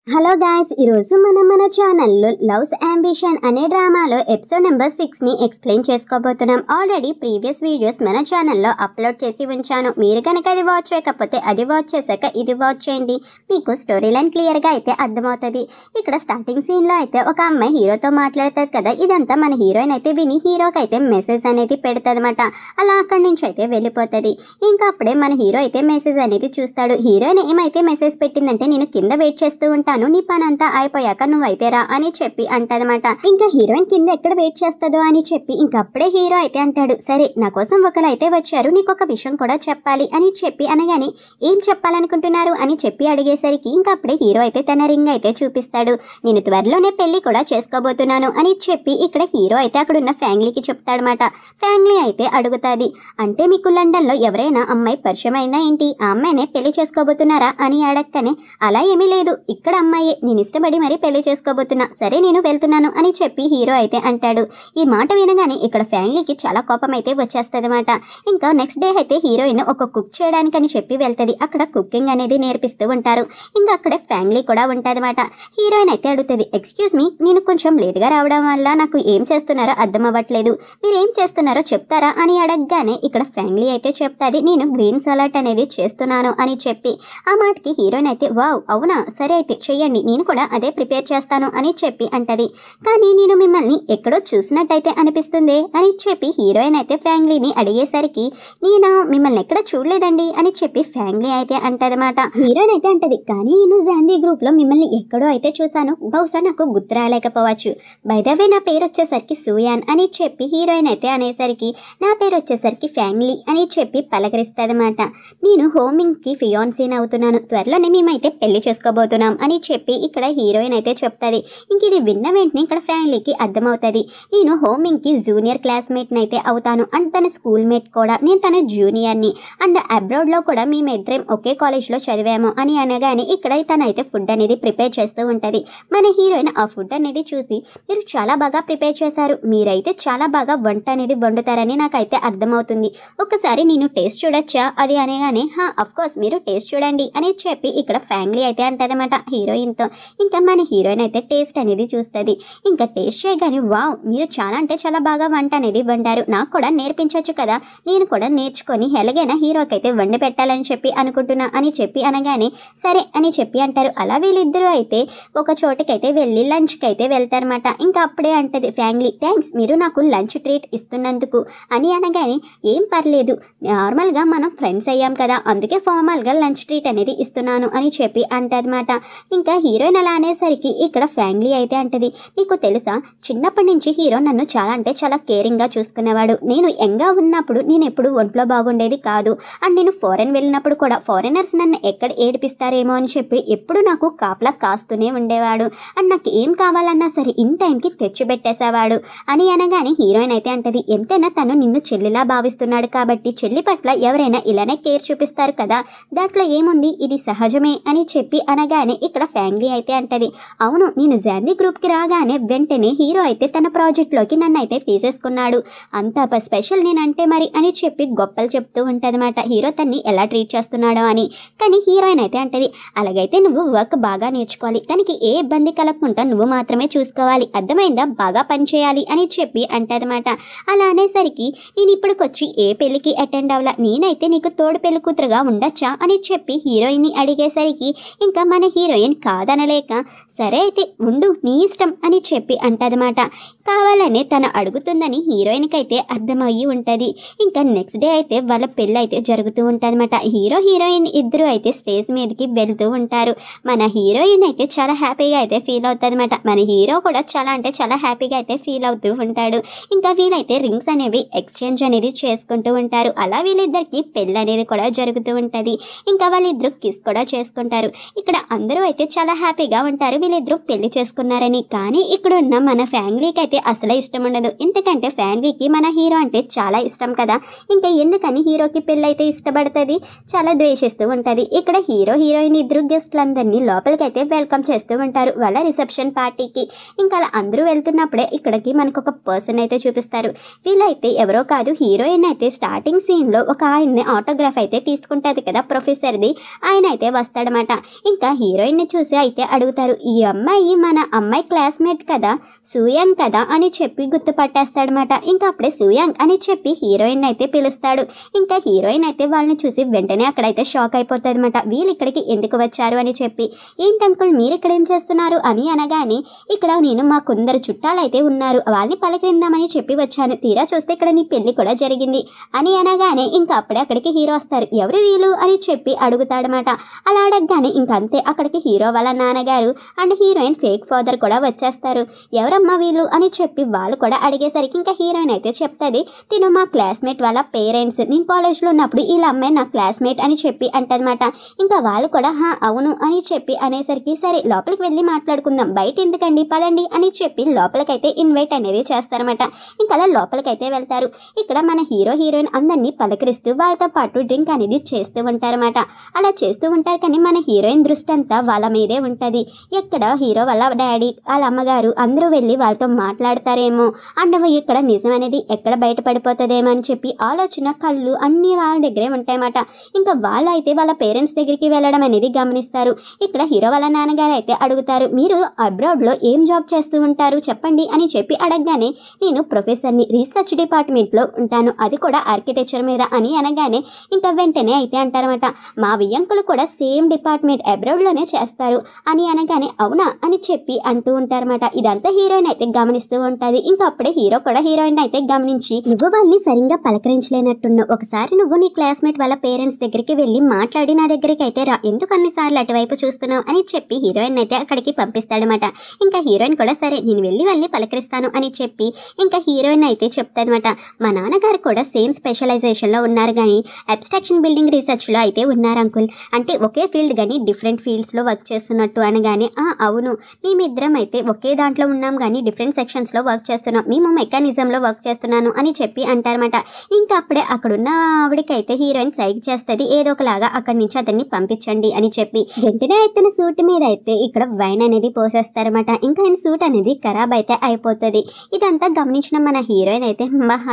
Hello guys, ఈరోజు మన ఛానల్లో లవ్స్ అంబిషన్ అనే డ్రామాలో ఎపిసోడ్ నెంబర్ 6ని ఎక్స్ప్లెయిన్ చేసుకోబోతున్నాం. ఆల్రెడీ ప్రీవియస్ వీడియోస్ మన ఛానల్లో అప్లోడ్ చేసి ఉంచాను. మీరు కనుక అది వాచ్ చేయకపోతే అది వాచ్ చేశాక ఇది వాచ్ చేయండి, మీకు స్టోరీ లైన్ క్లియర్గా అయితే అర్థమవుతుంది. ఇక్కడ స్టార్టింగ్ సీన్లో అయితే ఒక అమ్మాయి హీరోతో మాట్లాడుతుంది కదా, ఇదంతా మన హీరోయిన్ అయితే విని హీరోకి అయితే మెసేజ్ అనేది పెడుతుంది అనమాట. అలా అక్కడి నుంచి అయితే వెళ్ళిపోతుంది. ఇంకా అప్పుడే మన హీరో అయితే మెసేజ్ అనేది చూస్తాడు. హీరోయిన్ ఏమైతే మెసేజ్ పెట్టిందంటే, నేను కింద వెయిట్ చేస్తూ ఉంటాను, నీ పని అంతా అయిపోయాక నువ్వైతే రా అని చెప్పి అంటదన్నమాట. ఇంకా హీరోయిన్ కింద ఎక్కడ వెయిట్ చేస్తుందో అని చెప్పి ఇంకప్పుడే హీరో అయితే అంటాడు, సరే నా కోసం ఒకరు అయితే వచ్చారు, నీకు ఒక విషయం కూడా చెప్పాలి అని చెప్పి అనగానే, ఏం చెప్పాలనుకుంటున్నారు అని చెప్పి అడిగేసరికి ఇంకప్పుడే హీరో అయితే తన రింగ్ అయితే చూపిస్తాడు. నేను త్వరలోనే పెళ్లి కూడా చేసుకోబోతున్నాను అని చెప్పి ఇక్కడ హీరో అయితే అక్కడున్న ఫ్యామిలీకి చెప్తాడనమాట. ఫ్యామిలీ అయితే అడుగుతుంది, అంటే మీకు లండన్లో ఎవరైనా అమ్మాయి పరిచయం అయిందా ఏంటి, ఆ అమ్మాయినే పెళ్లి చేసుకోబోతున్నారా అని అడగగానే, అలా ఏమీ లేదు, ఇక్కడ అమ్మాయి నేను ఇష్టపడి మరీ పెళ్లి చేసుకోబోతున్నా, సరే నేను వెళ్తున్నాను అని చెప్పి హీరో అయితే అంటాడు. ఈ మాట వినగానే ఇక్కడ ఫ్యామిలీకి చాలా కోపం అయితే వచ్చేస్తుంది అనమాట. ఇంకా నెక్స్ట్ డే అయితే హీరోయిన్ ఒక కుక్ చేయడానికి అని చెప్పి వెళ్తుంది. అక్కడ కుకింగ్ అనేది నేర్పిస్తూ ఉంటారు. ఇంకా అక్కడే ఫ్యామిలీ కూడా ఉంటుంది అనమాట. హీరోయిన్ అయితే అడుగుతుంది, ఎక్స్క్యూజ్ మీ, నేను కొంచెం లేట్గా రావడం వల్ల నాకు ఏం చేస్తున్నారో అర్థం అవ్వట్లేదు, మీరు ఏం చేస్తున్నారో చెప్తారా అని అడగగానే ఇక్కడ ఫ్యామిలీ అయితే చెప్తుంది, నేను గ్రీన్ సలాడ్ అనేది చేస్తున్నాను అని చెప్పి. ఆ మాటకి హీరోయిన్ అయితే, వావ్ అవునా, సరే అయితే చెయ్యండి, నేను కూడా అదే ప్రిపేర్ చేస్తాను అని చెప్పి అంటది. కానీ నేను మిమ్మల్ని ఎక్కడో చూసినట్టయితే అనిపిస్తుంది అని చెప్పి హీరోయిన్ అయితే ఫ్యామిలీని అడిగేసరికి, నేను మిమ్మల్ని ఎక్కడ చూడలేదండి అని చెప్పి ఫ్యామిలీ అయితే అంటదన్నమాట. హీరోయిన్ అయితే అంటది, కానీ నేను జాందీ గ్రూప్ లో మిమ్మల్ని ఎక్కడో అయితే చూసాను, బహుశా నాకు గుర్తు రాలేకపోవచ్చు, బై ద వే నా పేరు వచ్చేసరికి సూయాన్ అని చెప్పి హీరోయిన్ అయితే అనేసరికి, నా పేరు వచ్చేసరికి ఫ్యామిలీ అని చెప్పి పలకరిస్తుందన్నమాట. నేను హోమింగ్ కి ఫియాన్సీని అవుతున్నాను, త్వరలోనే మేమైతే పెళ్లి చేసుకోబోతున్నాం అని చెప్పి ఇక్కడ హీరోయిన్ అయితే చెప్తుంది. ఇంక ఇది విన్న వెంటనే ఇక్కడ ఫ్యామిలీకి అర్థమవుతుంది, నేను హోమింగ్ కి జూనియర్ క్లాస్మేట్ని అయితే అవుతాను, అండ్ తన స్కూల్ మేట్ కూడా, నేను తన జూనియర్ని, అండ్ అబ్రాడ్లో కూడా మేమిద్దరం ఒకే కాలేజ్లో చదివాము అని అనగానే ఇక్కడ తనైతే ఫుడ్ అనేది ప్రిపేర్ చేస్తూ ఉంటుంది. మన హీరోయిన్ ఆ ఫుడ్ అనేది చూసి, మీరు చాలా బాగా ప్రిపేర్ చేశారు, మీరైతే చాలా బాగా వంట అనేది వండుతారని నాకైతే అర్థమవుతుంది, ఒకసారి నేను టేస్ట్ చూడొచ్చా అది అనగానే, అఫ్ కోర్స్ మీరు టేస్ట్ చూడండి అని చెప్పి ఇక్కడ ఫ్యామిలీ అయితే అంటదన్నమాట హీరోయిన్తో. ఇంకా మన హీరోయిన్ అయితే టేస్ట్ అనేది చూస్తుంది. ఇంకా టేస్ట్ చేయగానే, వావ్ మీరు చాలా అంటే చాలా బాగా వంట అనేది వండారు, నాకు కూడా నేర్పించవచ్చు కదా, నేను కూడా నేర్చుకొని ఎలాగైనా హీరోకి అయితే వండి పెట్టాలని చెప్పి అనుకుంటున్నా అని చెప్పి అనగానే, సరే అని చెప్పి అంటారు. అలా వీళ్ళిద్దరూ అయితే ఒక చోటుకైతే వెళ్ళి లంచ్కి అయితే వెళ్తారన్నమాట. ఇంకా అప్పుడే అంటది ఫ్యామిలీ, థ్యాంక్స్ మీరు నాకు లంచ్ ట్రీట్ ఇస్తున్నందుకు అని అనగానే, ఏం పర్లేదు, నార్మల్గా మనం ఫ్రెండ్స్ అయ్యాం కదా, అందుకే ఫార్మల్గా లంచ్ ట్రీట్ అనేది ఇస్తున్నాను అని చెప్పి అంటదన్నమాట. ఇంకా హీరోయిన్ అలా అనేసరికి ఇక్కడ ఫ్యామిలీ అయితే అంటది, నీకు తెలుసా, చిన్నప్పటి నుంచి హీరో నన్ను చాలా అంటే చాలా కేరింగ్గా చూసుకునేవాడు, నేను యంగ్గా ఉన్నప్పుడు నేను ఎప్పుడు ఒంట్లో బాగుండేది కాదు, అండ్ నేను ఫారెన్ వెళ్ళినప్పుడు కూడా ఫారెనర్స్ నన్ను ఎక్కడ ఏడిపిస్తారేమో అని చెప్పి ఎప్పుడు నాకు కాపలా కాస్తూనే ఉండేవాడు, అండ్ నాకు ఏం కావాలన్నా సరే ఇన్ టైంకి తెచ్చిపెట్టేసేవాడు అని అనగానే హీరోయిన్ అయితే అంటది, ఎంతైనా తను నిన్ను చెల్లిలా భావిస్తున్నాడు కాబట్టి చెల్లి పట్ల ఎవరైనా ఇలానే కేర్ చూపిస్తారు కదా, దాంట్లో ఏముంది, ఇది సహజమే అని చెప్పి అనగానే ఇక్కడ ఫ్యామిలీ అయితే అంటది, అవును నేను జాందీ గ్రూప్కి రాగానే వెంటనే హీరో అయితే తన ప్రాజెక్ట్లోకి నన్ను అయితే తీసేసుకున్నాడు, అంత స్పెషల్ నేనంటే మరి అని చెప్పి గొప్పలు చెప్తూ ఉంటుందన్నమాట హీరో తన్ని ఎలా ట్రీట్ చేస్తున్నాడో అని. కానీ హీరోయిన్ అయితే అంటది, అలాగైతే నువ్వు వర్క్ బాగా నేర్చుకోవాలి, తనకి ఏ ఇబ్బంది కలగకుండా నువ్వు మాత్రమే చూసుకోవాలి, అర్థమైందా, బాగా పనిచేయాలి అని చెప్పి అంటదన్నమాట. అలా అనేసరికి, నేను ఇప్పటికొచ్చి ఏ పెళ్ళికి అటెండ్ అవ్వాలా, నేనైతే నీకు తోడు పెళ్లి కూతురుగా ఉండొచ్చా అని చెప్పి హీరోయిన్ని అడిగేసరికి ఇంకా మన హీరోయిన్ కాదనలేక, సరే అయితే ఉండు నీ ఇష్టం అని చెప్పి అంటదన్నమాట. కావాలనే తను అడుగుతుందని హీరోయిన్కి అయితే అర్థమయ్యి ఉంటుంది. ఇంకా నెక్స్ట్ డే అయితే వాళ్ళ పెళ్ళి అయితే జరుగుతూ ఉంటుందన్నమాట. హీరో హీరోయిన్ ఇద్దరు అయితే స్టేజ్ మీదకి వెళ్తూ ఉంటారు. మన హీరోయిన్ అయితే చాలా హ్యాపీగా అయితే ఫీల్ అవుతుంది అనమాట. మన హీరో కూడా చాలా అంటే చాలా హ్యాపీగా అయితే ఫీల్ అవుతూ ఉంటాడు. ఇంకా వీళ్ళైతే రింగ్స్ అనేవి ఎక్స్చేంజ్ అనేది చేసుకుంటూ ఉంటారు. అలా వీళ్ళిద్దరికి పెళ్ళి అనేది కూడా జరుగుతూ ఉంటుంది. ఇంకా వాళ్ళిద్దరు కిస్ కూడా చేసుకుంటారు. ఇక్కడ అందరూ అయితే చాలా హ్యాపీగా ఉంటారు వీళ్ళిద్దరూ పెళ్లి చేసుకున్నారని. కానీ ఇక్కడ ఉన్న మన ఫ్యామిలీకి అయితే అసలే ఇష్టం ఉండదు. ఎందుకంటే ఫ్యాన్వీకి మన హీరో అంటే చాలా ఇష్టం కదా. ఇంకా ఎందుకని హీరోకి పెళ్ళైతే ఇష్టపడుతుంది, చాలా ద్వేషిస్తూ ఉంటుంది. ఇక్కడ హీరో హీరోయిన్ ఇద్దరు గెస్ట్లందరినీ లోపలికైతే వెల్కమ్ చేస్తూ ఉంటారు వాళ్ళ రిసెప్షన్ పార్టీకి. ఇంకా అలా అందరూ వెళ్తున్నప్పుడే ఇక్కడికి మనకు ఒక పర్సన్ అయితే చూపిస్తారు. వీళ్ళైతే ఎవరో కాదు, హీరోయిన్ అయితే స్టార్టింగ్ సీన్లో ఒక ఆయన్ని ఆటోగ్రాఫ్ అయితే తీసుకుంటుంది కదా ప్రొఫెసర్ది, ఆయన అయితే వస్తాడనమాట. ఇంకా హీరోయిన్ని చూసి అయితే అడుగుతారు, ఈ అమ్మాయి మన అమ్మాయి క్లాస్మేట్ కదా, సూయాంగ్ కదా అని చెప్పి గుర్తుపట్టేస్తాడనమాట. ఇంకా అప్పుడే సూయాంగ్ అని చెప్పి హీరోయిన్ అయితే పిలుస్తాడు. ఇంకా హీరోయిన్ అయితే వాళ్ళని చూసి వెంటనే అక్కడైతే షాక్ అయిపోతుంది అనమాట. వీళ్ళు ఇక్కడికి ఎందుకు వచ్చారు అని చెప్పి, ఏంటి అంకుల్ మీరు ఇక్కడ ఏం చేస్తున్నారు అని అనగానే, ఇక్కడ నేను మా కొందరు చుట్టాలైతే ఉన్నారు వాళ్ళని పలకరిందామని చెప్పి వచ్చాను, తీరా చూస్తే ఇక్కడ నీ పెళ్లి కూడా జరిగింది అని అనగానే ఇంకా అప్పుడే అక్కడికి హీరో వస్తారు. ఎవరు వీళ్ళు అని చెప్పి అడుగుతాడనమాట. అలా అడగగానే ఇంకంతే అక్కడికి హీరో వాళ్ళ నాన్నగారు అండ్ హీరోయిన్ ఫేక్ ఫాదర్ కూడా వచ్చేస్తారు. ఎవరమ్మా వీళ్ళు అని చెప్పి వాళ్ళు కూడా అడిగేసరికి ఇంకా హీరోయిన్ అయితే చెప్తుంది, తిను మా క్లాస్మేట్ వాళ్ళ పేరెంట్స్, నేను కాలేజ్లో ఉన్నప్పుడు వీళ్ళ అమ్మాయి నా క్లాస్మేట్ అని చెప్పి అంటదన్నమాట. ఇంకా వాళ్ళు కూడా అవును అని చెప్పి అనేసరికి సరే లోపలికి వెళ్ళి మాట్లాడుకుందాం, బయట ఎందుకండి పదండి అని చెప్పి లోపలికైతే ఇన్వైట్ అనేది చేస్తారన్నమాట. ఇంకా అలా లోపలికైతే వెళ్తారు. ఇక్కడ మన హీరో హీరోయిన్ అందరినీ పలకరిస్తూ వాళ్ళతో పాటు డ్రింక్ అనేది చేస్తూ ఉంటారన్నమాట. అలా చేస్తూ ఉంటారు కానీ మన హీరోయిన్ దృష్టి అంతా వాళ్ళ మీదే ఉంటుంది. ఎక్కడ హీరో వాళ్ళ డాడీ వాళ్ళ అమ్మగారు అందరూ వెళ్ళి వాళ్ళతో మాట్లాడతారేమో అండ్ ఇక్కడ నిజం అనేది ఎక్కడ బయటపడిపోతుందేమో అని చెప్పి ఆలోచన కళ్ళు అన్నీ వాళ్ళ దగ్గరే ఉంటాయన్నమాట. ఇంకా వాళ్ళు అయితే వాళ్ళ పేరెంట్స్ దగ్గరికి వెళ్ళడం అనేది గమనిస్తారు. ఇక్కడ హీరో వాళ్ళ నాన్నగారు అయితే అడుగుతారు, మీరు అబ్రాడ్లో ఏం జాబ్ చేస్తూ ఉంటారు చెప్పండి అని చెప్పి అడగగానే, నేను ప్రొఫెసర్ని, రీసెర్చ్ డిపార్ట్మెంట్లో ఉంటాను, అది కూడా ఆర్కిటెక్చర్ మీద అని అనగానే ఇంకా వెంటనే అయితే అంటారన్నమాట, మా వియ్యంకులు కూడా సేమ్ డిపార్ట్మెంట్ అబ్రాడ్లోనే చేస్తారు అని అనగానే అవునా అని చెప్పి అంటూ ఉంటారన్నమాట. ఇదంతా హీరోయిన్ అయితే గమనిస్తూ ఉంటుంది. ఇంకా అప్పుడే హీరో కూడా హీరోయిన్ అయితే గమనించి, నువ్వు వాళ్ళని సరిగ్గా పలకరించలేనట్టున్నావు, ఒకసారి నువ్వు నీ క్లాస్మేట్ వాళ్ళ పేరెంట్స్ దగ్గరికి వెళ్ళి మాట్లాడి నా దగ్గరికి అయితే రా, ఎందుకు అన్నిసార్లు అటువైపు చూస్తున్నావు అని చెప్పి హీరోయిన్ అయితే అక్కడికి పంపిస్తాడనమాట. ఇంకా హీరోయిన్ కూడా సరే నేను వెళ్ళి వాళ్ళని పలకరిస్తాను అని చెప్పి ఇంకా హీరోయిన్ అయితే చెప్తాదన్నమాట, మా నాన్నగారు కూడా సేమ్ స్పెషలైజేషన్లో ఉన్నారు కానీ అబ్స్ట్రాక్షన్ బిల్డింగ్ రీసెర్చ్లో అయితే ఉన్నారు అంకుల్, అంటే ఒకే ఫీల్డ్ కానీ డిఫరెంట్ ఫీల్డ్స్లో వర్క్ చేస్తున్నట్టు అనగానే అవును మేమిద్దరం అయితే ఒకే దాంట్లో ఉన్నాం కానీ డిఫరెంట్ సెక్షన్స్లో వర్క్ చేస్తున్నాం, మేము మెకానిజంలో వర్క్ చేస్తున్నాను అని చెప్పి అంటారన్నమాట. ఇంకా అప్పుడే అక్కడున్న ఆవిడకైతే హీరోయిన్ సైగ్ చేస్తుంది, ఏదో ఒకలాగా అక్కడి నుంచి అతన్ని పంపించండి అని చెప్పి. వెంటనే అయితే సూట్ మీద అయితే ఇక్కడ వైన్ అనేది పోసేస్తారన్నమాట. ఇంకా ఆయన సూట్ అనేది ఖరాబ్ అయితే అయిపోతుంది. ఇదంతా గమనించిన మన హీరోయిన్ అయితే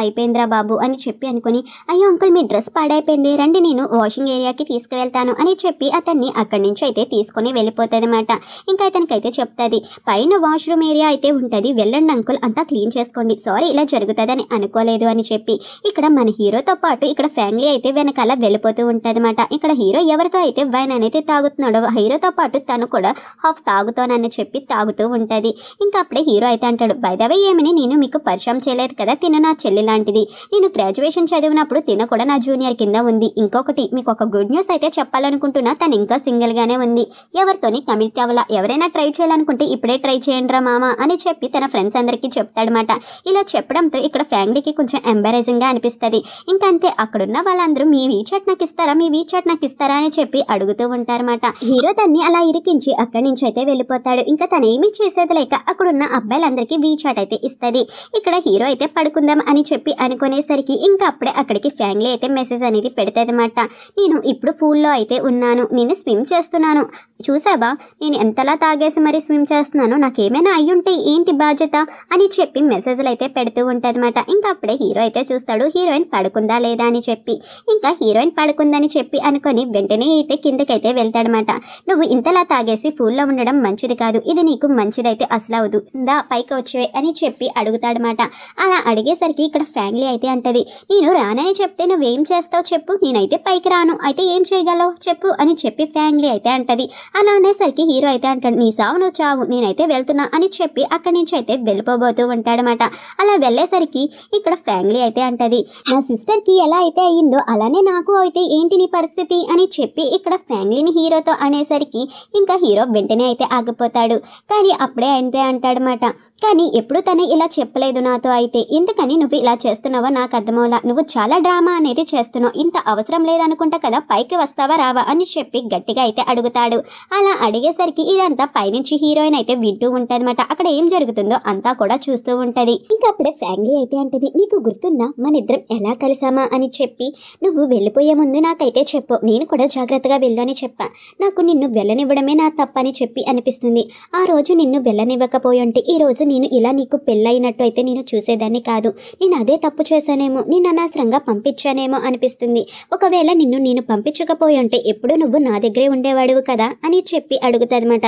అయిపోయిందిరా బాబు అని చెప్పి అనుకుని, అయ్యో అంకుల్ మీ డ్రెస్ పాడైపోయింది రండి నేను వాషింగ్ ఏరియాకి తీసుకువెళ్తాను అని చెప్పి అతన్ని అక్కడి నుంచి అయితే తీసుకొని వెళ్ళిపోతుంది అనమాట. ఇంకా అతనికైతే చెప్తుంది, పైన వాష్రూమ్ ఏరియా అయితే ఉంటుంది, వెళ్ళండి అంకుల్ అంతా క్లీన్ చేసుకోండి, సారీ ఇలా జరుగుతుందని అనుకోలేదు అని చెప్పి. ఇక్కడ మన హీరోతో పాటు ఇక్కడ ఫ్యామిలీ అయితే వెనకాల వెళ్ళిపోతూ ఉంటుంది అనమాట. ఇక్కడ హీరో ఎవరితో అయితే వైన్ అనేది తాగుతున్నాడో హీరోతో పాటు తను కూడా హాఫ్ తాగుతానని చెప్పి తాగుతూ ఉంటుంది. ఇంకా అప్పుడే హీరో అయితే అంటాడు, బై ద వే ఏమని నేను మీకు పరిచయం చేయలేదు కదా, తిన నా చెల్లి లాంటిది, నేను గ్రాడ్యుయేషన్ చదివినప్పుడు తిన కూడా నా జూనియర్ కింద ఉంది, ఇంకొకటి మీకు ఒక గుడ్ న్యూస్ అయితే చెప్పాలనుకుంటున్నా, తను ఇంకా సింగిల్గానే ఉంది, ఎవరితోని కమిట్ అవ్వాలా, ఎవరైనా ట్రై చేయాలనుకుంటే ఇప్పుడే ట్రై చేయండి రా మామ అని చెప్పి తన ఫ్రెండ్స్ అందరికీ చెప్తాడనమాట. ఇలా చెప్పడంతో ఇక్కడ ఫ్యామిలీకి కొంచెం ఎంబరేజింగ్గా అనిపిస్తుంది. ఇంకంతే అక్కడున్న వాళ్ళందరూ మీ వీచాట్ నాకు ఇస్తారా, మీ వీచాట్ నాకు ఇస్తారా అని చెప్పి అడుగుతూ ఉంటారన్నమాట. హీరో తన్ని అలా ఇరికించి అక్కడి నుంచి అయితే వెళ్ళిపోతాడు. ఇంకా తను ఏమీ చేసేది లేక అక్కడున్న అబ్బాయిలందరికీ వీచాట్ అయితే ఇస్తుంది. ఇక్కడ హీరో అయితే పడుకుందాం అని చెప్పి అనుకునేసరికి ఇంకా అప్పుడే అక్కడికి ఫ్యామిలీ అయితే మెసేజ్ అనేది పెడతాది అనమాట. నేను ఇప్పుడు పూల్లో అయితే ఉన్నాను, నేను స్విమ్ చేస్తున్నాను, చూసావా నేను ఎంతలా తాగేసి మరి స్విమ్ చేస్తున్నాను, నాకేమైనా అయ్యుంటే ఏంటి బాధ్యత అని చెప్పి మెసేజ్లు అయితే పెడుతూ ఉంటుంది అనమాట. ఇంకా అప్పుడే హీరో అయితే చూస్తాడు హీరోయిన్ పడుకుందా లేదా అని చెప్పి. ఇంకా హీరోయిన్ పడుకుందని చెప్పి అనుకొని వెంటనే అయితే కిందకైతే వెళ్తాడనమాట. నువ్వు ఇంతలా తాగేసి ఫూల్లో ఉండడం మంచిది కాదు, ఇది నీకు మంచిదైతే అసలు అవదు, దా పైకి వచ్చే అని చెప్పి అడుగుతాడనమాట. అలా అడిగేసరికి ఇక్కడ ఫ్యామిలీ అయితే అంటది, నేను రానని చెప్తే నువ్వేం చేస్తావు చెప్పు, నేనైతే పైకి రాను, అయితే ఏం చేయగలవు చెప్పు అని చెప్పి ఫ్యామిలీ అయితే అంటది. అలా అనేసరికి హీరో అయితే అంటాడు, నీ సావు నువ్వు చావు, నేనైతే వెళ్తున్నా అని చెప్పి అక్కడి నుంచి అయితే వెళ్ళిపోబోతూ ఉంటాడనమాట. అలా వెళ్ళేసరికి ఇక్కడ ఫ్యామిలీ అయితే అంటది, నా సిస్టర్కి ఎలా అయితే అయ్యిందో అలానే నాకు అయితే ఏంటి నీ పరిస్థితి అని చెప్పి ఇక్కడ ఫ్యామిలీని హీరోతో అనేసరికి ఇంకా హీరో వెంటనే అయితే ఆగిపోతాడు. కానీ అప్పుడే అయితే అంటాడనమాట, కానీ ఎప్పుడు తను ఇలా చెప్పలేదు నాతో, అయితే ఎందుకని నువ్వు ఇలా చేస్తున్నావో నాకు అర్థమవులా, నువ్వు చాలా డ్రామా అనేది చేస్తున్నావు, ఇంత అవసరం లేదనుకుంటా కదా, పైకి వస్తావా రావా అని చెప్పి గట్టిగా అయితే అడుగుతాడు. అలా అడిగేసరికి ఇదంతా పైనుంచి హీరోయిన్ అయితే వింటూ ఉంటుందన్నమాట. అక్కడ ఏం జరుగుతుందో అంతా అంతా కూడా చూస్తూ ఉంటది. ఇంకా అప్పుడే ఫ్యామిలీ అయితే అంటది, నీకు గుర్తుందా మన ఇద్దరం ఎలా కలిసామా అని చెప్పి, నువ్వు వెళ్ళిపోయే ముందు నాకైతే చెప్పు, నేను కూడా జాగ్రత్తగా వెళ్ళు అని చెప్పా. నాకు నిన్ను వెళ్ళనివ్వడమే నా తప్పని చెప్పి అనిపిస్తుంది. ఆ రోజు నిన్ను వెళ్ళనివ్వకపోయి ఉంటే ఈ రోజు నేను ఇలా నీకు పెళ్ళైనట్టు అయితే నేను చూసేదాన్ని కాదు. నేను అదే తప్పు చేశానేమో, నేను అనవసరంగా పంపించానేమో అనిపిస్తుంది. ఒకవేళ నిన్ను నేను పంపించకపోయి ఉంటే ఎప్పుడు నువ్వు నా దగ్గరే ఉండేవాడువు కదా అని చెప్పి అడుగుతుందన్నమాట.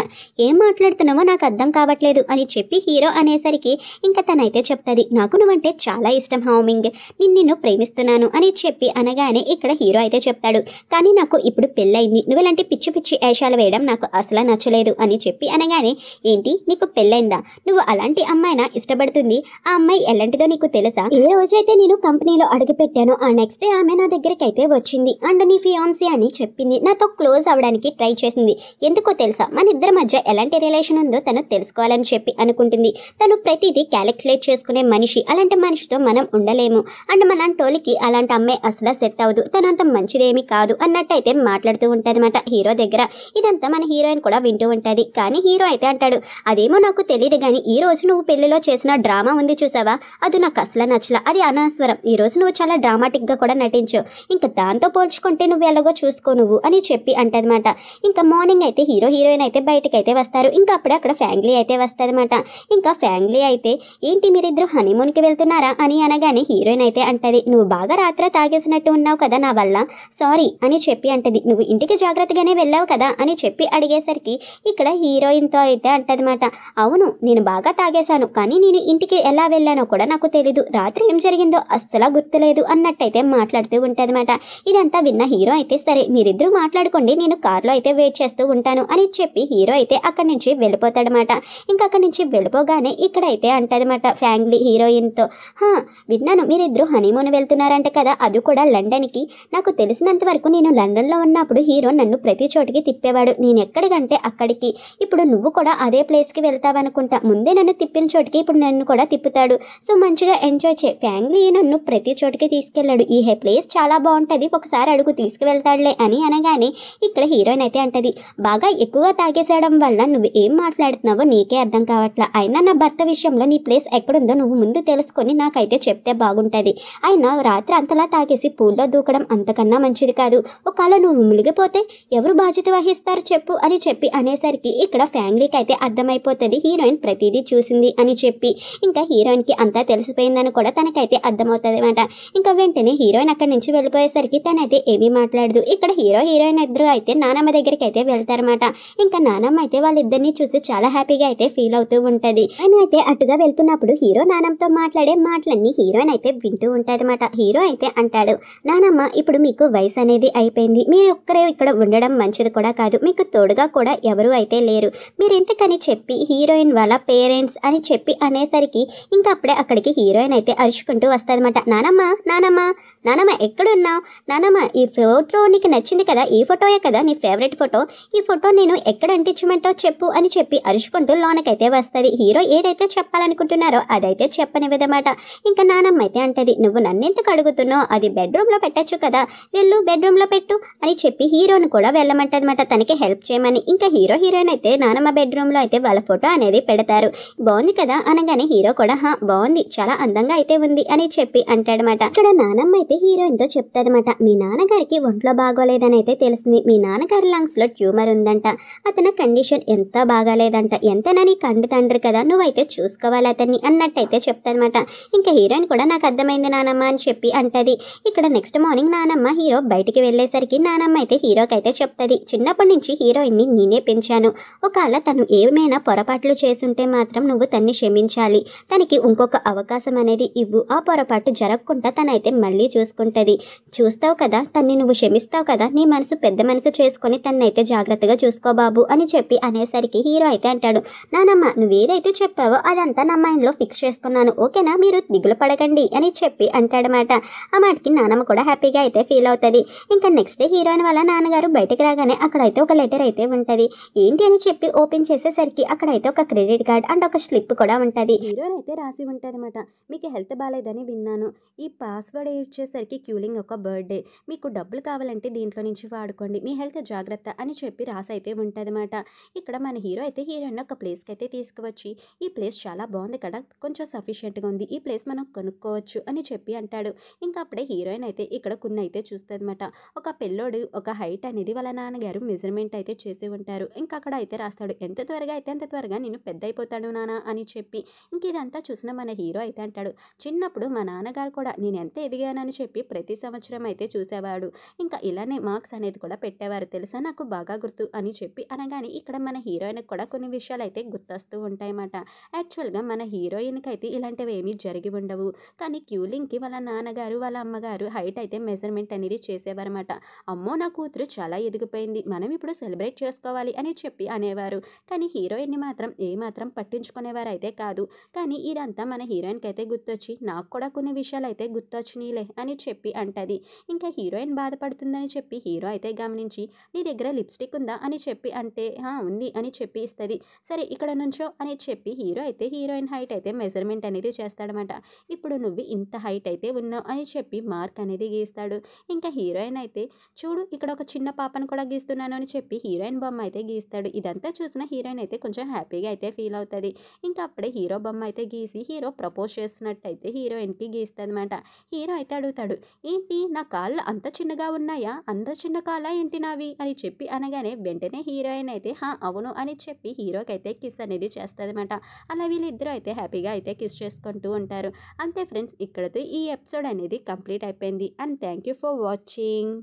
ఏం మాట్లాడుతున్నావో నాకు అర్థం కావట్లేదు అని చెప్పి హీరో అనేసరికి ఇంకా తనైతే చెప్తుంది, నాకు నువ్వంటే చాలా ఇష్టం హామింగ్, నిన్ను ప్రేమిస్తున్నాను అని చెప్పి అనగానే ఇక్కడ హీరో అయితే చెప్తాడు, కానీ నాకు ఇప్పుడు పెళ్ళయింది, నువ్వు ఇలాంటి పిచ్చి పిచ్చి వేషాలు వేయడం నాకు అసలు నచ్చలేదు అని చెప్పి అనగానే, ఏంటి నీకు పెళ్ళైందా, నువ్వు అలాంటి అమ్మాయినా ఇష్టపడుతుంది, ఆ అమ్మాయి ఎలాంటిదో నీకు తెలుసా, ఏ రోజైతే నేను కంపెనీలో అడుగు పెట్టానో ఆ నెక్స్ట్ డే ఆమె నా దగ్గరికి అయితే వచ్చింది అండ్ నీ ఫియాన్సీ అని చెప్పింది, నాతో క్లోజ్ అవడానికి ట్రై చేసింది, ఎందుకో తెలుసా మన ఇద్దరి మధ్య ఎలాంటి రిలేషన్ ఉందో తను తెలుసుకోవాలని చెప్పి అనుకుంటుంది, తను ప్రతిదీ క్యాలిక్యులేట్ చేసుకునే మనిషి, అలాంటి మనిషితో మనం ఉండలేము అండ్ మనలాంటోళ్ళకి అలాంటి అమ్మాయి అసలు సెట్ అవ్వదు, తను అంత మంచిదేమీ కాదు అన్నట్టయితే మాట్లాడుతూ ఉంటుంది అన్నమాట హీరో దగ్గర. ఇదంతా మన హీరోయిన్ కూడా వింటూ ఉంటుంది. కానీ హీరో అయితే అంటాడు, అదేమో నాకు తెలియదు కానీ ఈ రోజు నువ్వు పెళ్లిలో చేసిన డ్రామా ఉంది చూసావా, అది నాకు అసలు నచ్చలా, అది అనవసరం, ఈ రోజు నువ్వు చాలా డ్రామాటిక్గా కూడా నటించావు, ఇంకా దాంతో పోల్చుకుంటే నువ్వు ఎలాగో చూసుకో నువ్వు అని చెప్పి అంటదన్నమాట. ఇంకా మార్నింగ్ అయితే హీరో హీరోయిన్ అయితే బయటకు అయితే వస్తారు. ఇంకా అప్పుడే అక్కడ ఫ్యామిలీ అయితే వస్తుందన్నమాట. ఇంకా ఫ్యామిలీ అయితే, ఏంటి మీరిద్దరు హనీమూన్కి వెళ్తున్నారా అని అనగానే హీరోయిన్ అయితే అంటది, నువ్వు బాగా రాత్రి తాగేసినట్టు ఉన్నావు కదా నా వల్ల, సారీ అని చెప్పి అంటది, నువ్వు ఇంటికి జాగ్రత్తగానే వెళ్ళావు కదా అని చెప్పి అడిగేసరికి ఇక్కడ హీరోయిన్తో అయితే అంటదన్నమాట, అవును నేను బాగా తాగేశాను, కానీ నేను ఇంటికి ఎలా వెళ్ళానో కూడా నాకు తెలీదు, రాత్రి ఏం జరిగిందో అస్సలు గుర్తులేదు అన్నట్టయితే మాట్లాడుతూ ఉంటదన్నమాట. ఇదంతా విన్న హీరో అయితే, సరే మీరిద్దరూ మాట్లాడుకోండి, నేను కార్లో అయితే వెయిట్ చేస్తూ ఉంటాను అని చెప్పి హీరో అయితే అక్కడి నుంచి వెళ్ళిపోతాడనమాట. ఇంకా అక్కడి నుంచి వెళ్ళిపోగానే ఇక్కడైతే అంటదన్నమాట ఫ్యామిలీ హీరోయిన్తో, విన్నాను మీరిద్దరూ హనీమూన్ వెళ్తున్నారంట కదా, అది కూడా లండన్కి, నాకు తెలిసినంత వరకు నేను లండన్లో ఉన్నప్పుడు హీరో నన్ను ప్రతి చోటికి తిప్పేవాడు, నేను ఎక్కడికంటే అక్కడికి, ఇప్పుడు నువ్వు కూడా అదే ప్లేస్కి వెళ్తావనుకుంటా, ముందే నన్ను తిప్పిన చోటికి ఇప్పుడు నన్ను కూడా తిప్పుతాడు, సో మంచిగా ఎంజాయ్ చే, ఫ్యామిలీ నన్ను ప్రతి చోటికి తీసుకెళ్ళాడు, ఈ ప్లేస్ చాలా బాగుంటుంది, ఒకసారి అడుగు తీసుకువెళ్తాడులే అని అనగానే ఇక్కడ హీరోయిన్ అయితే అంటది, బాగా ఎక్కువగా తాగేసేయడం వల్ల నువ్వు ఏం మాట్లాడుతున్నావో నీకే అర్థం కావట్లా, అయినా నా భర్త విషయంలో నీ ప్లేస్ ఎక్కడుందో నువ్వు ముందు తెలుసుకొని నాకైతే చెప్తే బాగుంటుంది, అయినా రాత్రి అంతలా తాగేసి పూల్లో దూకడం అంతకన్నా మంచిది కాదు, ఒకవేళ నువ్వు మునిగిపోతే ఎవరు బాధ్యత వహిస్తారు చెప్పు అని చెప్పి అనేసరికి ఇక్కడ ఫ్యామిలీకి అయితే అర్థమైపోతుంది హీరోయిన్ ప్రతిదీ చూసింది అని చెప్పి. ఇంకా హీరోయిన్కి అంతా తెలిసిపోయిందని కూడా తనకైతే అర్థమవుతుంది అనమాట. ఇంకా వెంటనే హీరోయిన్ అక్కడి నుంచి వెళ్ళిపోయేసరికి తనైతే ఏమీ మాట్లాడదు. ఇక్కడ హీరో హీరోయిన్ ఇద్దరు అయితే నానమ్మ దగ్గరికి అయితే వెళ్తారన్నమాట. ఇంకా నానమ్మ అయితే వాళ్ళిద్దరిని చూసి చాలా హ్యాపీగా అయితే ఫీల్ అవుతూ ఉంటుంది. ఆయన అయితే అటుగా వెళ్తున్నప్పుడు హీరో నానమ్మతో మాట్లాడే మాటలన్నీ హీరోయిన్ అయితే వింటూ ఉంటుంది అనమాట. హీరో అయితే అంటాడు, నానమ్మ ఇప్పుడు మీకు వయసు అనేది అయిపోయింది, మీరు ఒక్కరే ఇక్కడ ఉండడం మంచిది కూడా కాదు, మీకు తోడుగా కూడా ఎవరు అయితే లేరు, మీరు ఎంతకని చెప్పి హీరోయిన్ వాళ్ళ పేరెంట్స్ అని చెప్పి అనేసరికి ఇంకా అప్పుడే అక్కడికి హీరోయిన్ అయితే అరుచుకుంటూ వస్తుందన్నమాట. నానమ్మ నానమ్మ నానమ్మ ఎక్కడున్నావు, నానమ్మ ఈ ఫోటో నీకు నచ్చింది కదా, ఈ ఫోటోయే కదా నీ ఫేవరెట్ ఫోటో, ఈ ఫోటో నేను ఎక్కడ అంటించమంటో చెప్పు అని చెప్పి అరుచుకుంటూ లోనకైతే వస్తుంది. హీరో ఏదైతే చెప్పాలనుకుంటున్నారో అదైతే చెప్పనివ్వదన్నమాట. ఇంకా నానమ్మ అయితే అంటది, నువ్వు నన్నెందుకు అడుగుతున్నావు, అది బెడ్రూమ్లో పెట్టచ్చు కదా, వెళ్ళు బెడ్రూమ్లో పెట్టు అని చెప్పి హీరోని కూడా వెళ్ళమంటదన్నమాట తనకి హెల్ప్ చేయమని. ఇంకా హీరో హీరోయిన్ అయితే నానమ్మ బెడ్రూమ్లో అయితే వాళ్ళ ఫోటో అనేది పెడతారు. బాగుంది కదా అనగానే హీరో కూడా బాగుంది, చాలా అందంగా అయితే ఉంది అని చెప్పి అంటాడనమాట. ఇక్కడ నానమ్మ అయితే హీరోయిన్తో చెప్తాదన్నమాట, మీ నాన్నగారికి ఒంట్లో బాగోలేదని అయితే తెలిసింది, మీ నాన్నగారి లంగ్స్లో ట్యూమర్ ఉందంట, అతని కండిషన్ ఎంత బాగాలేదంట, ఎంతనా నీ కండు తండ్రి కదా, నువ్వైతే చూసుకోవాలి అతన్ని అన్నట్టయితే చెప్తాదన్నమాట. ఇంకా హీరోయిన్ కూడా నాకు అర్థమైంది నానమ్మ అని చెప్పి అంటది. ఇక్కడ నెక్స్ట్ మార్నింగ్ నానమ్మ హీరో బయటికి వెళ్ళేసరికి నానమ్మ అయితే హీరోకి అయితే చెప్తుంది, చిన్నప్పటి నుంచి హీరోయిన్ని నేనే పెంచాను, ఒకవేళ తను ఏమైనా పొరపాట్లు చేసుంటే మాత్రం నువ్వు తన్ని క్షమించాలి, తనకి ఇంకొక అవకాశం అనేది ఇవ్వు, ఆ పొరపాటు జరగకుండా తనైతే మళ్ళీ చూసుకుంటుంది, చూస్తావు కదా తన్ని నువ్వు క్షమిస్తావు కదా, నీ మనసు పెద్ద మనసు చేసుకొని తన్నైతే జాగ్రత్తగా చూసుకో బాబు అని చెప్పి అనేసరికి హీరో అయితే అంటాడు, నానమ్మ నువ్వేదైతే చెప్పావో అదంతా నా మైండ్లో ఫిక్స్ చేసుకున్నాను, ఓకేనా, మీరు దిగులు పడకండి అని చెప్పి అంటాడనమాట. ఆ మాటకి నానమ్మ కూడా హ్యాపీగా అయితే ఫీల్ అవుతుంది. ఇంకా నెక్స్ట్ డే హీరోయిన్ వాళ్ళ నాన్నగారు బయటకు రాగానే అక్కడైతే ఒక లెటర్ అయితే ఉంటుంది. ఏంటి అని చెప్పి ఓపెన్ చేసేసరికి అక్కడైతే ఒక క్రెడిట్ కార్డ్ అండ్ ఒక స్లిప్ కూడా ఉంటుంది. హీరోయిన్ అయితే రాసి ఉంటుంది అనమాట, మీకు హెల్త్ బాగాలేదని విన్నాను, ఈ పాస్వర్డ్ ఇచ్చేసరికి క్యూలింగ్ ఒక బర్త్డే, మీకు డబ్బులు కావాలంటే దీంట్లో నుంచి వాడుకోండి, మీ హెల్త్ జాగ్రత్త అని చెప్పి రాసి అయితే ఉంటుంది అనమాట. ఇక్కడ మన హీరో అయితే హీరోయిన్ ఒక ప్లేస్కి అయితే తీసుకువచ్చి, ఈ ప్లేస్ ప్లేస్ చాలా బాగుంది కదా, కొంచెం సఫిషియెంట్గా ఉంది, ఈ ప్లేస్ మనం కొనుక్కోవచ్చు అని చెప్పి అంటాడు. ఇంకా అప్పుడే హీరోయిన్ అయితే ఇక్కడ కొన్ని అయితే చూస్తుందన్నమాట. ఒక పిల్లోడు ఒక హైట్ అనేది వాళ్ళ నాన్నగారు మెజర్మెంట్ అయితే చేసి ఉంటారు. ఇంకా అక్కడ అయితే రాస్తాడు, ఎంత త్వరగా అయితే అంత త్వరగా నేను పెద్ద అయిపోతాడు నాన్న అని చెప్పి. ఇంక ఇదంతా చూసిన మన హీరో అయితే అంటాడు, చిన్నప్పుడు మా నాన్నగారు కూడా నేను ఎంత ఎదిగానని చెప్పి ప్రతి సంవత్సరం అయితే చూసేవాడు, ఇంకా ఇలానే మార్క్స్ అనేది కూడా పెట్టేవారు తెలుసా, నాకు బాగా గుర్తు అని చెప్పి అనగానే ఇక్కడ మన హీరోయిన్కి కూడా కొన్ని విషయాలు అయితే గుర్తొస్తూ ఉంటాయన్నమాట. యాక్చువల్గా మన హీరోయిన్కి అయితే ఇలాంటివి ఏమీ జరిగి ఉండవు, కానీ క్యూలింగ్కి వాళ్ళ నాన్నగారు వాళ్ళ అమ్మగారు హైట్ అయితే మెజర్మెంట్ అనేది చేసేవారన్నమాట. అమ్మో నా కూతురు చాలా ఎదిగిపోయింది, మనం ఇప్పుడు సెలబ్రేట్ చేసుకోవాలి అని చెప్పి అనేవారు. కానీ హీరోయిన్ని మాత్రం ఏమాత్రం పట్టించుకునేవారు అయితే కాదు. కానీ ఇదంతా మన హీరోయిన్కి అయితే గుర్తొచ్చి, నాకు కూడా కొన్ని విషయాలు అయితే గుర్తొచ్చినాయిలే అని చెప్పి అంటది. ఇంకా హీరోయిన్ బాధపడుతుందని చెప్పి హీరో అయితే గమనించి, నీ దగ్గర లిప్స్టిక్ ఉందా అని చెప్పి అంటే, ఉంది అని చెప్పి ఇస్తుంది. సరే ఇక్కడ నుంచో అని చెప్పి హీరో అయితే హీరోయిన్ హైట్ అయితే మెజర్మెంట్ అనేది చేస్తాడనమాట. ఇప్పుడు నువ్వు ఇంత హైట్ అయితే ఉన్నావు అని చెప్పి మార్క్ అనేది గీస్తాడు. ఇంకా హీరోయిన్ అయితే, చూడు ఇక్కడ ఒక చిన్న పాపను కూడా గీస్తున్నాను అని చెప్పి హీరోయిన్ బొమ్మ అయితే గీస్తాడు. ఇదంతా చూసిన హీరోయిన్ అయితే కొంచెం హ్యాపీగా అయితే ఫీల్ అవుతుంది. ఇంకా అప్పుడే హీరో బొమ్మ అయితే గీసి హీరో ప్రపోజ్ చేస్తున్నట్టయితే హీరోయిన్కి గీస్తుంది అనమాట. హీరో అయితే అడుగుతాడు, ఏంటి నా కాళ్ళు అంత చిన్నగా ఉన్నాయా, అంత చిన్న కాళ్ళ ఏంటి నావి అని చెప్పి అనగానే వెంటనే హీరోయిన్ అయితే అవును అని చెప్పి హీరోకి అయితే కిస్ అనేది చేస్తుంది అనమాట. అలా వీళ్ళిద్దరూ అయితే హ్యాపీగా అయితే కిస్ చేసుకుంటూ ఉంటారు. అంతే ఫ్రెండ్స్, ఇక్కడతో ఈ ఎపిసోడ్ అనేది కంప్లీట్ అయిపోయింది. And thank you for watching.